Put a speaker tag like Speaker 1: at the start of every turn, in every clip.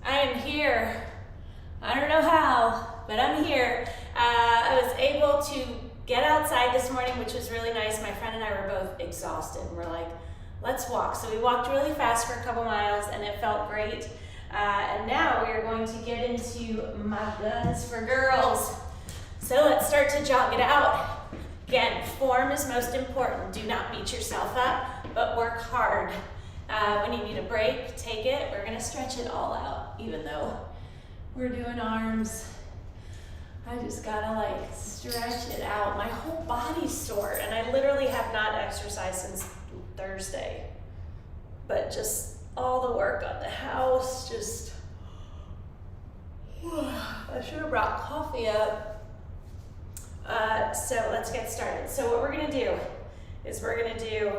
Speaker 1: I am here. I don't know how, but I'm here. I was able to get outside this morning, which was really nice. My friend and I were both exhausted. We're like, let's walk. So we walked really fast for a couple miles and it felt great. And now we are going to get into my guns for girls. So let's start to jog it out. Again, form is most important. Do not beat yourself up, but work hard. When you need a break, take it. We're gonna stretch it all out, even though we're doing arms. I just gotta like stretch it out. My whole body's sore, and I literally have not exercised since Thursday. But just all the work on the house, just, I should have brought coffee up. So let's get started. So what we're gonna do is we're gonna do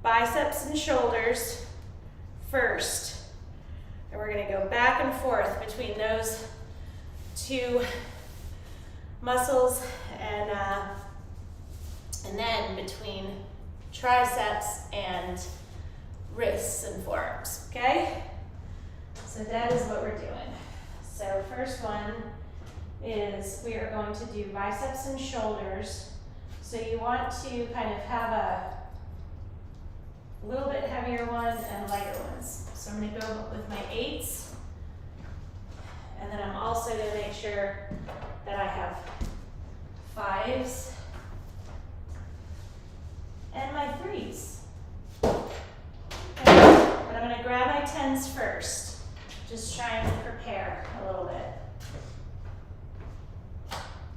Speaker 1: biceps and shoulders first. And we're gonna go back and forth between those two muscles and then between triceps and wrists and forearms, okay? So that is what we're doing. So first one is we are going to do biceps and shoulders. So you want to kind of have a little bit heavier ones and lighter ones. So I'm gonna go with my 8s. And then I'm also gonna make sure that I have 5s and my 3s. Okay. But I'm gonna grab my 10s first. Just trying to prepare a little bit.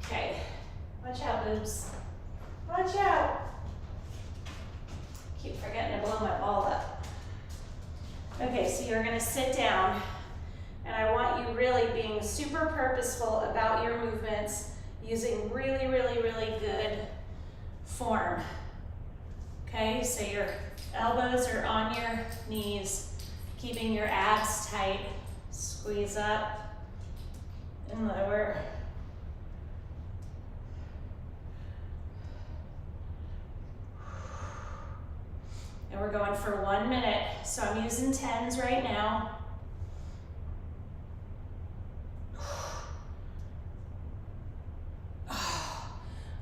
Speaker 1: Okay, watch out, boobs. Watch out. Keep forgetting to blow my ball up. Okay, so you're gonna sit down, and I want you really being super purposeful about your movements, using really, really, really good form. Okay, so your elbows are on your knees, keeping your abs tight. Squeeze up and lower. And we're going for 1 minute. So I'm using 10s right now.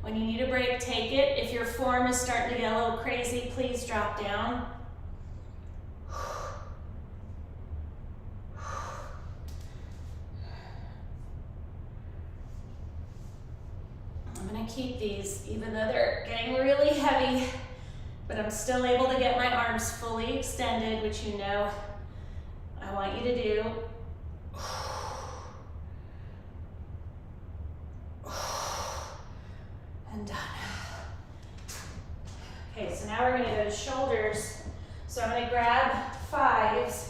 Speaker 1: When you need a break, take it. If your form is starting to get a little crazy, please drop down. I'm gonna keep these, even though they're getting really heavy, but I'm still able to get my arms fully extended, which you know I want you to do. And done. Okay, so now we're gonna go to shoulders. So I'm gonna grab 5s,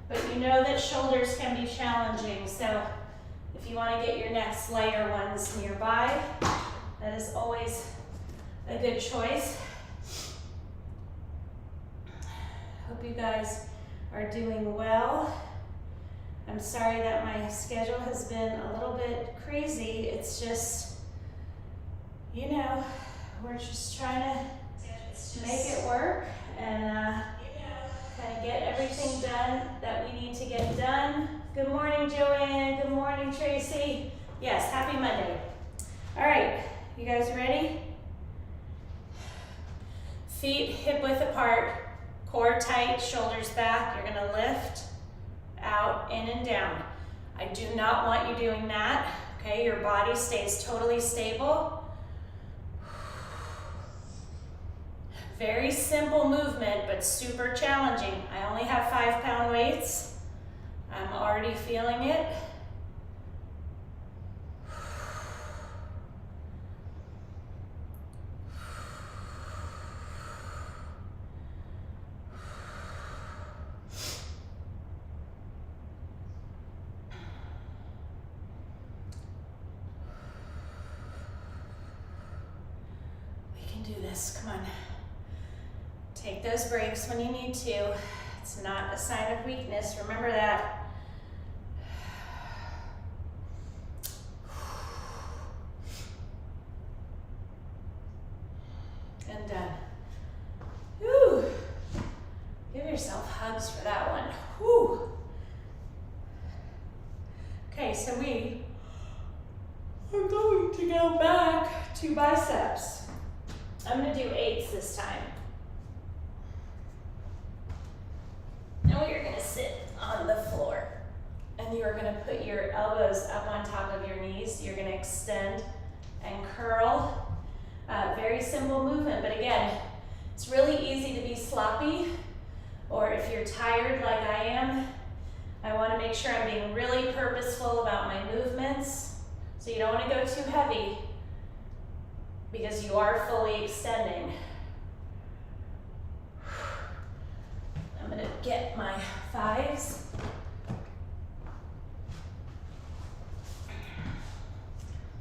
Speaker 1: but you know that shoulders can be challenging. So if you wanna get your next lighter ones nearby, that is always a good choice. Hope you guys are doing well. I'm sorry that my schedule has been a little bit crazy. It's just, you know, we're just trying to make it work and kind of get everything done that we need to get done. Good morning, Joanne. Good morning, Tracy. Yes, happy Monday. All right, you guys ready? Feet hip width apart. Core tight, shoulders back. You're gonna lift, out, in and down. I do not want you doing that, okay? Your body stays totally stable. Very simple movement, but super challenging. I only have 5-pound weights. I'm already feeling it. Do this, come on. Take those breaks when you need to. It's not a sign of weakness, remember that. And done. Whew. Give yourself hugs for that one. Whew. Okay, so we are going to go back to biceps. I'm gonna do 8s this time. And we are gonna sit on the floor. And you are gonna put your elbows up on top of your knees. You're gonna extend and curl. Very simple movement, but again, it's really easy to be sloppy, or if you're tired like I am, I wanna make sure I'm being really purposeful about my movements. So you don't wanna go too heavy because you are fully extending. I'm gonna get my 5s.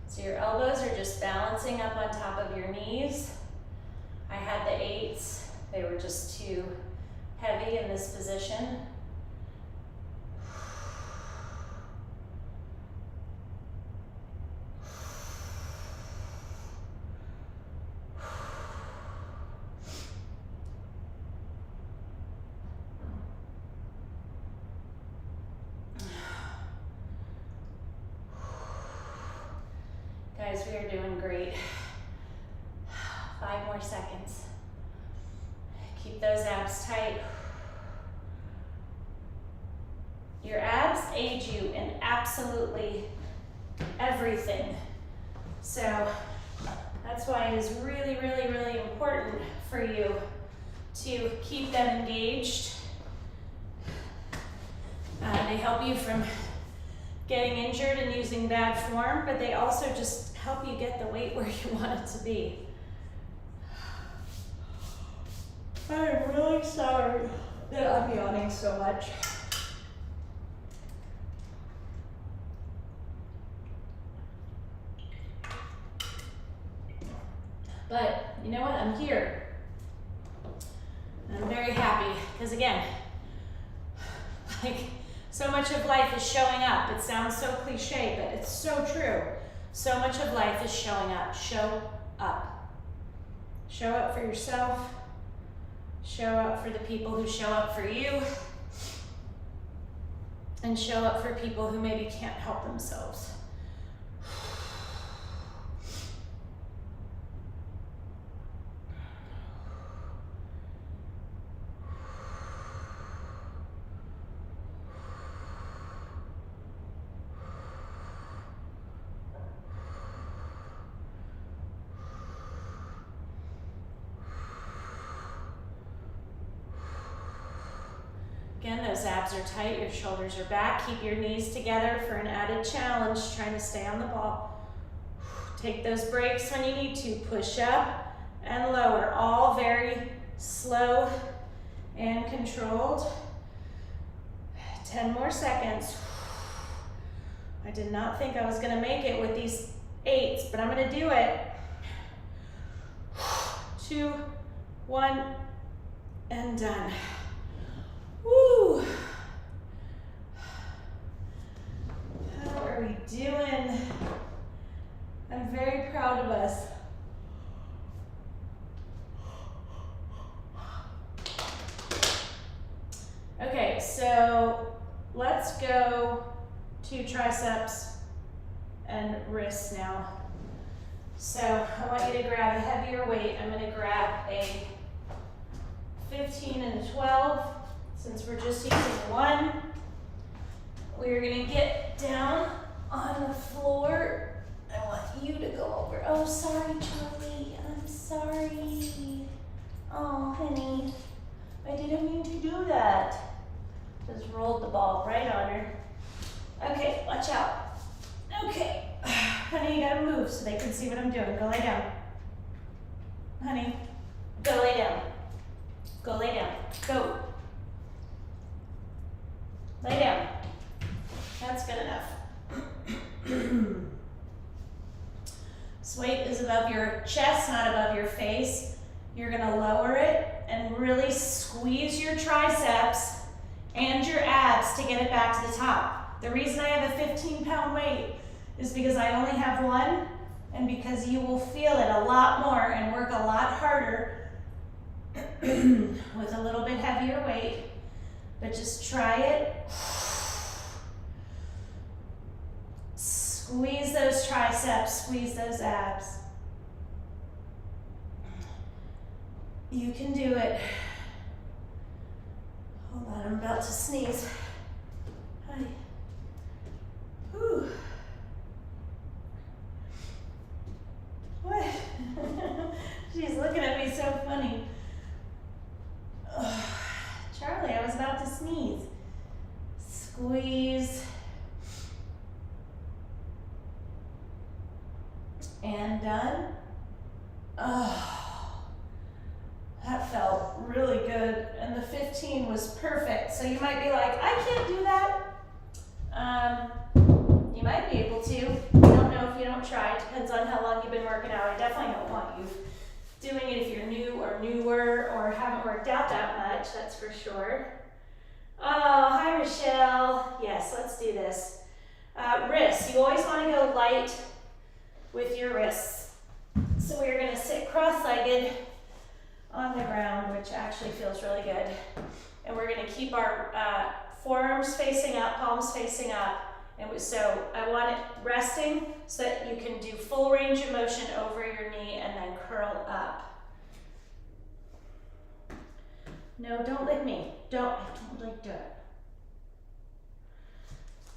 Speaker 1: So your elbows are just balancing up on top of your knees. I had the 8s, they were just too heavy in this position. Guys, we are doing great. 5 more seconds. Keep those abs tight. Your abs aid you in absolutely everything. So that's why it is really, really, really important for you to keep them engaged. They help you from getting injured and using bad form, but they also just help you get the weight where you want it to be. I'm really sorry that I'm yawning so much. But you know what? I'm here. And I'm very happy because again, like so much of life is showing up. It sounds so cliche, but it's so true. So much of life is showing up. Show up. Show up for yourself. Show up for the people who show up for you. And show up for people who maybe can't help themselves. Again, those abs are tight, your shoulders are back. Keep your knees together for an added challenge, trying to stay on the ball. Take those breaks when you need to. Push up and lower, all very slow and controlled. 10 more seconds. I did not think I was gonna make it with these 8s, but I'm gonna do it. 2, 1, and done. Woo! How are we doing? I'm very proud of us. Okay, so let's go to triceps and wrists now. So I want you to grab a heavier weight. I'm going to grab a 15 and a 12. Since we're just using one, we're gonna get down on the floor. I want you to go over. Oh, sorry, Charlie, I'm sorry. Oh, honey, I didn't mean to do that. Just rolled the ball right on her. Okay, watch out. Okay, honey, you gotta move so they can see what I'm doing. Go lay down. Honey, go lay down. Go lay down, go. Lay down. That's good enough. This weight is above your chest, not above your face. You're gonna lower it and really squeeze your triceps and your abs to get it back to the top. The reason I have a 15-pound weight is because I only have one, and because you will feel it a lot more and work a lot harder with a little bit heavier weight. But just try it. triceps, squeeze those abs. You can do it. Hold on, I'm about to sneeze. Hi. Whew. What? She's looking at me so funny. Ugh. Charlie, I was about to sneeze. Squeeze. And done. Oh, that felt really good. And the 15 was perfect. So you might be like, I can't do that. You might be able to. You don't know if you don't try. It depends on how long you've been working out. I definitely don't want you doing it if you're new or newer or haven't worked out that much, that's for sure. Oh, hi Michelle. Yes, let's do this. Wrists, you always want to go light with your wrists. So we're going to sit cross-legged on the ground, which actually feels really good. And we're going to keep our forearms facing up, palms facing up. And so I want it resting so that you can do full range of motion over your knee and then curl up. No, don't lick me. Don't like that.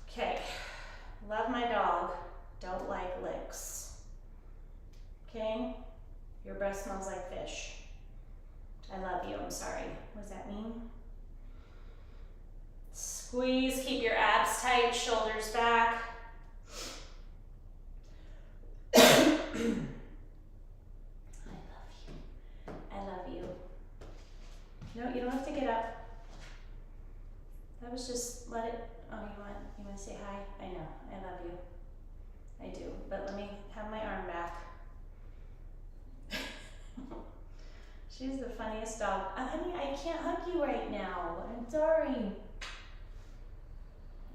Speaker 1: Okay, love my dog. Don't like licks. Okay, your breath smells like fish. I love you, I'm sorry. What does that mean? Squeeze, keep your abs tight, shoulders back. I love you. I love you. No, you don't have to get up. That was just let it. Oh, you want to say hi? I know. I love you. I do. But let me have my arm back. She's the funniest dog. Honey, I can't hug you right now. I'm sorry.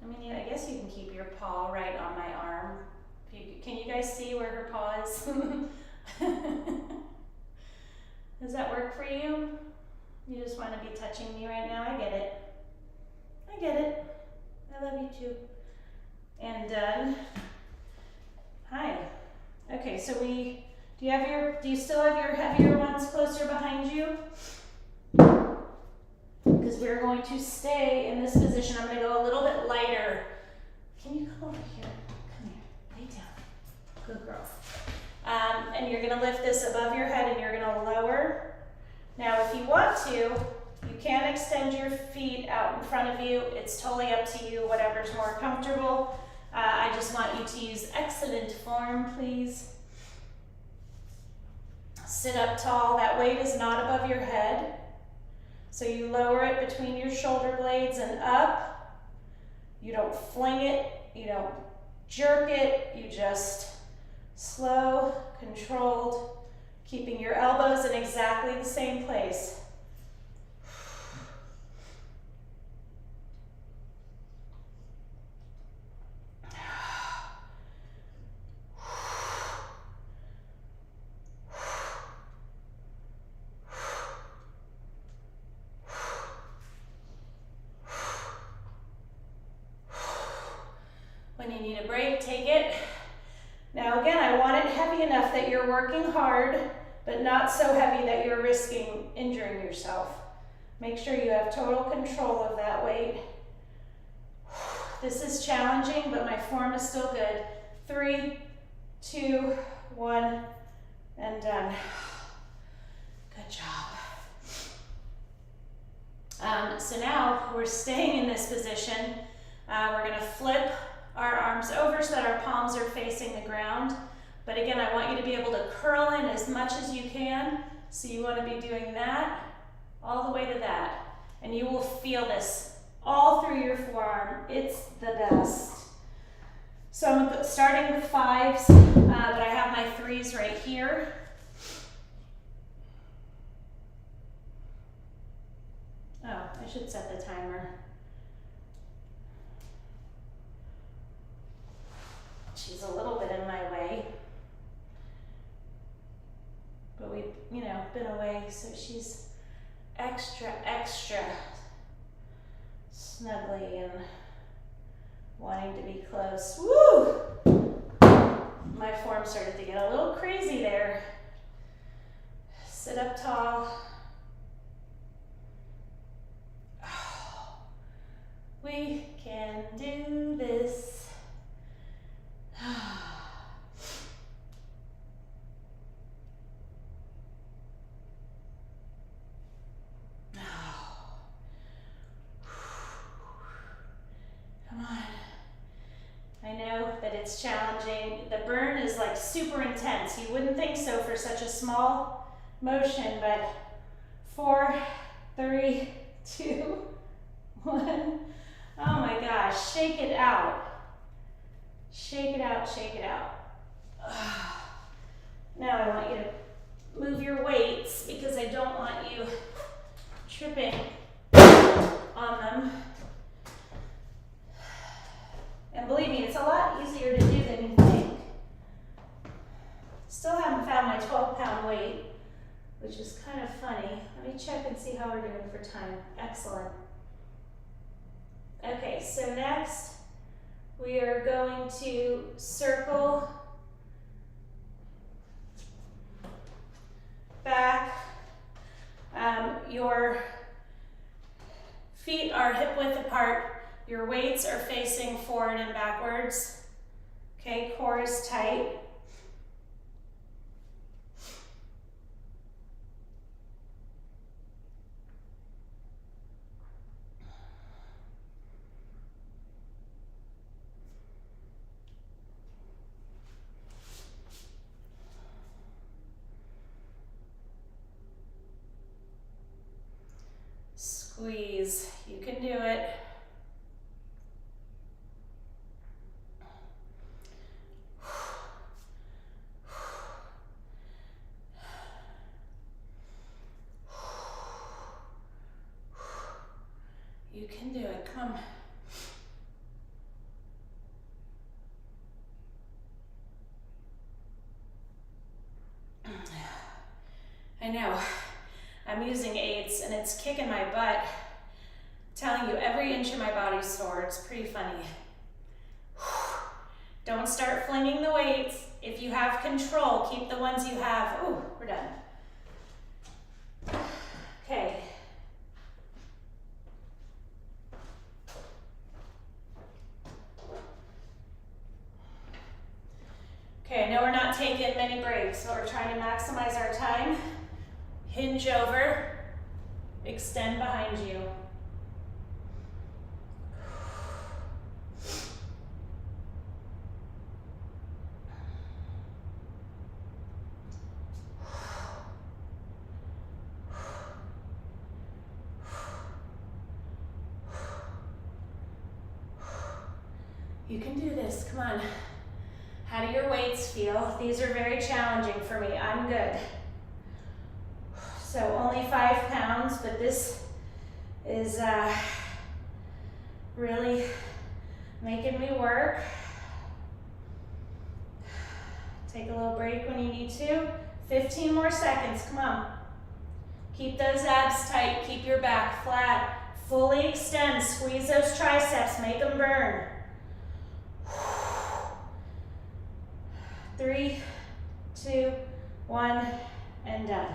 Speaker 1: I mean, I guess you can keep your paw right on my arm. Can you guys see where her paw is? Does that work for you? You just want to be touching me right now? I get it. I get it. I love you too. And done. Hi. Okay, so do you still have your heavier ones closer behind you? Because we're going to stay in this position. I'm going to go a little bit lighter. Can you come over here? Come here. Lay down. Good girl. And you're going to lift this above your head and you're going to lower. Now, if you want to, you can extend your feet out in front of you. It's totally up to you, whatever's more comfortable. I just want you to use excellent form, please. Sit up tall. That weight is not above your head. So you lower it between your shoulder blades and up. You don't fling it. You don't jerk it. You just slow, controlled, keeping your elbows in exactly the same place. When you need a break, take it. Now again, I want it heavy enough that you're working hard, but not so heavy that you're risking injuring yourself. Make sure you have total control of that weight. This is challenging, but my form is still good. 3, 2, 1, and done. Good job. So now we're staying in this position. We're going to flip our arms over so that our palms are facing the ground. But again, I want you to be able to curl in as much as you can. So you want to be doing that all the way to that. And you will feel this all through your forearm. It's the best. So I'm starting with 5s, but I have my 3s right here. Oh, I should set the timer. She's a little bit in my way, but we've, been away, so she's extra snuggly and wanting to be close. Woo! My form started to get a little crazy there. Sit up tall. We can do this. Come on. I know that it's challenging. The burn is like super intense. You wouldn't think so for such a small motion, but 4, 3, 2, 1. Oh my gosh, shake it out. Shake it out, shake it out. Now I want you to move your weights because I don't want you tripping on them. And believe me, it's a lot easier to do than you think. Still haven't found my 12-pound weight, which is kind of funny. Let me check and see how we're doing for time. Excellent. Okay, so next we are going to circle back. Your feet are hip width apart. Your weights are facing forward and backwards. Okay, core is tight. Squeeze, you can do it. You can do it, come. I know, I'm using aids and it's kicking my butt. I'm telling you, every inch of my body's sore. It's pretty funny. Don't start flinging the weights. If you have control, keep the ones you have. Ooh, we're done. Okay. Okay, I know we're not taking many breaks, but we're trying to maximize our time. Hinge over, extend behind you. You can do this, come on. How do your weights feel? These are very challenging for me, I'm good. So only 5 pounds, but this is really making me work. Take a little break when you need to. 15 more seconds, come on. Keep those abs tight, keep your back flat. Fully extend, squeeze those triceps, make them burn. 3, 2, 1, and done.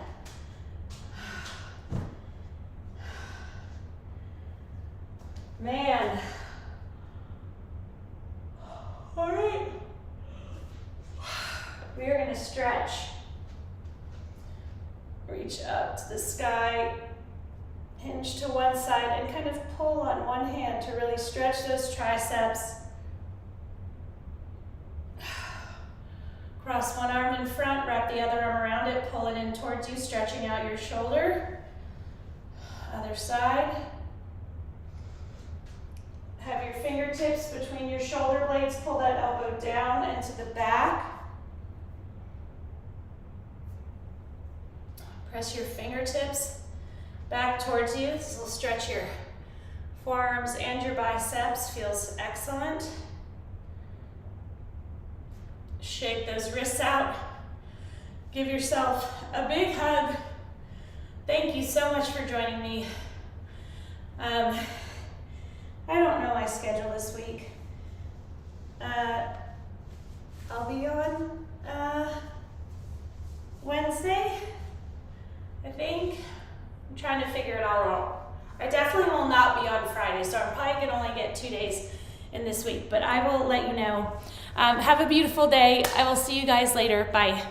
Speaker 1: Man. All right. We are going to stretch. Reach up to the sky, hinge to one side, and kind of pull on one hand to really stretch those triceps. Cross one arm in front, wrap the other arm around it, pull it in towards you, stretching out your shoulder. Other side. Have your fingertips between your shoulder blades, pull that elbow down and to the back. Press your fingertips back towards you. This will stretch your forearms and your biceps, feels excellent. Shake those wrists out. Give yourself a big hug. Thank you so much for joining me. I don't know my schedule this week. I'll be on Wednesday, I think. I'm trying to figure it all out. I definitely will not be on Friday, so I'm probably gonna only get 2 days in this week, but I will let you know. Have a beautiful day. I will see you guys later. Bye.